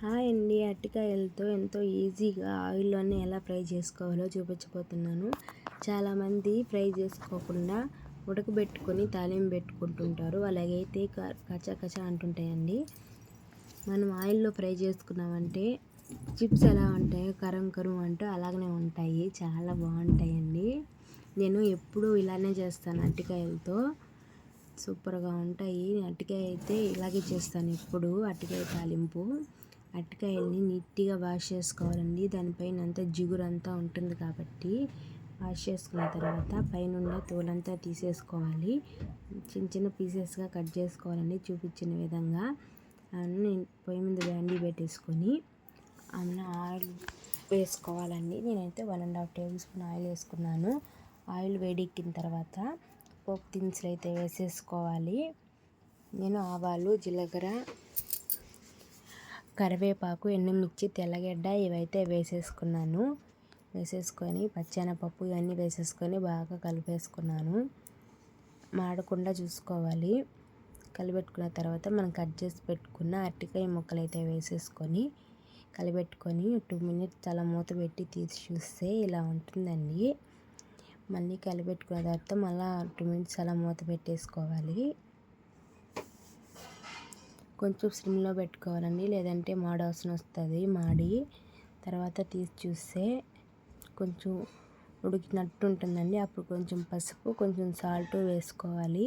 Hi అండి. అరటికాయలతో ఎంతో ఈజీగా ఆయిల్లోనే ఎలా ఫ్రై చేసుకోవాలో చూపించబోతున్నాను. చాలామంది ఫ్రై చేసుకోకుండా ఉడకబెట్టుకొని తాలింపు పెట్టుకుంటుంటారు. అలాగైతే కచా కచా అంటుంటాయండి. మనం ఆయిల్లో ఫ్రై చేసుకున్నామంటే చిప్స్ ఎలా ఉంటాయో కరం కరం అంటూ అలాగనే ఉంటాయి. చాలా బాగుంటాయండి. నేను ఎప్పుడూ ఇలానే చేస్తాను. అరటికాయలతో సూపర్గా ఉంటాయి. అరటికాయ అయితే ఇలాగే చేస్తాను ఎప్పుడు. అరటికాయ తాలింపు. అరటికాయల్ని నీట్గా వాష్ చేసుకోవాలండి. దానిపైన అంతా జిగురు అంతా ఉంటుంది కాబట్టి వాష్ చేసుకున్న తర్వాత పైన తోలంతా తీసేసుకోవాలి. చిన్న చిన్న పీసెస్గా కట్ చేసుకోవాలండి చూపించిన విధంగా. అవన్నీ పొయ్యి మీద బ్యాండీ పెట్టేసుకొని ఆయిల్ వేసుకోవాలండి. నేనైతే 1.5 టేబుల్ స్పూన్ ఆయిల్ వేసుకున్నాను. ఆయిల్ వేడెక్కిన తర్వాత పోపు దినుసులు అయితే వేసేసుకోవాలి. నేను ఆవాలు, జీలకర్ర, కరివేపాకు, ఎండుమిర్చి, తెల్లగడ్డ ఇవైతే వేసేసుకున్నాను. వేసేసుకొని పచ్చెనపప్పు ఇవన్నీ వేసేసుకొని బాగా కలిపేసుకున్నాను. మాడకుండా చూసుకోవాలి. కలిపెట్టుకున్న తర్వాత మనం కట్ చేసి పెట్టుకున్న అరటికాయ ముక్కలు అయితే వేసేసుకొని కలిపెట్టుకొని 2 మినిట్స్ అలా మూత పెట్టి తీసి చూస్తే ఇలా ఉంటుందండి. మళ్ళీ కలిపెట్టుకున్న తర్వాత మళ్ళీ 2 మినిట్స్ అలా మూత పెట్టేసుకోవాలి. కొంచెం సిమ్లో పెట్టుకోవాలండి, లేదంటే మాడవాసన వస్తుంది. మాడి తర్వాత తీసి చూస్తే కొంచెం ఉడికినట్టు ఉంటుందండి. అప్పుడు కొంచెం పసుపు, కొంచెం సాల్ట్ వేసుకోవాలి.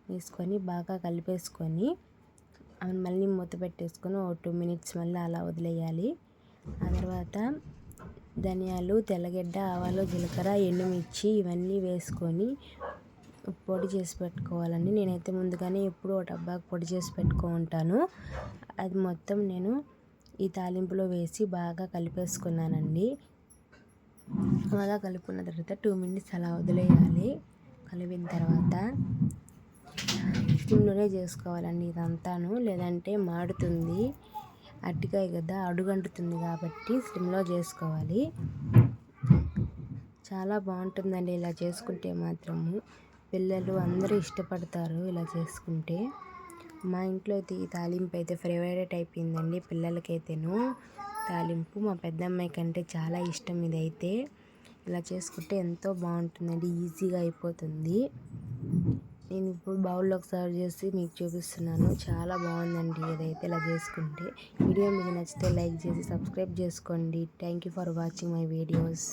వేసుకొని బాగా కలిపేసుకొని మళ్ళీ మూత పెట్టేసుకొని 2 మినిట్స్ మళ్ళీ అలా వదిలేయాలి. ఆ తర్వాత ధనియాలు, తెల్లగడ్డ, ఆవాలు, జీలకర్ర, ఎండుమిర్చి ఇవన్నీ వేసుకొని పొడి చేసి పెట్టుకోవాలండి. నేనైతే ముందుగానే ఎప్పుడూ ఒక డబ్బాకు పొడి చేసి పెట్టుకుంటాను. అది మొత్తం నేను ఈ తాలింపులో వేసి బాగా కలిపేసుకున్నానండి. అలా కలుపుకున్న తర్వాత 2 మినిట్స్ అలా వదిలేయాలి. కలిపిన తర్వాత స్టిమ్లోనే చేసుకోవాలండి ఇదంతాను, లేదంటే మాడుతుంది. అరటికాయ కదా అడుగంటుతుంది కాబట్టి స్టిమ్లో చేసుకోవాలి. చాలా బాగుంటుందండి ఇలా చేసుకుంటే మాత్రము. పిల్లలు అందరూ ఇష్టపడతారు ఇలా చేసుకుంటే. మా ఇంట్లో అయితే ఈ తాలింపు అయితే ఫేవరెట్ అయిపోయిందండి పిల్లలకైతేను. తాలింపు మా పెద్దమ్మాయి కంటే చాలా ఇష్టం ఇదైతే. ఇలా చేసుకుంటే ఎంతో బాగుంటుందండి, ఈజీగా అయిపోతుంది. నేను ఇప్పుడు బౌల్లోకి సర్వ్ చేసి మీకు చూపిస్తున్నాను. చాలా బాగుందండి ఇదైతే ఇలా చేసుకుంటే. వీడియో మీకు నచ్చితే లైక్ చేసి సబ్స్క్రైబ్ చేసుకోండి. Thank you for watching my videos.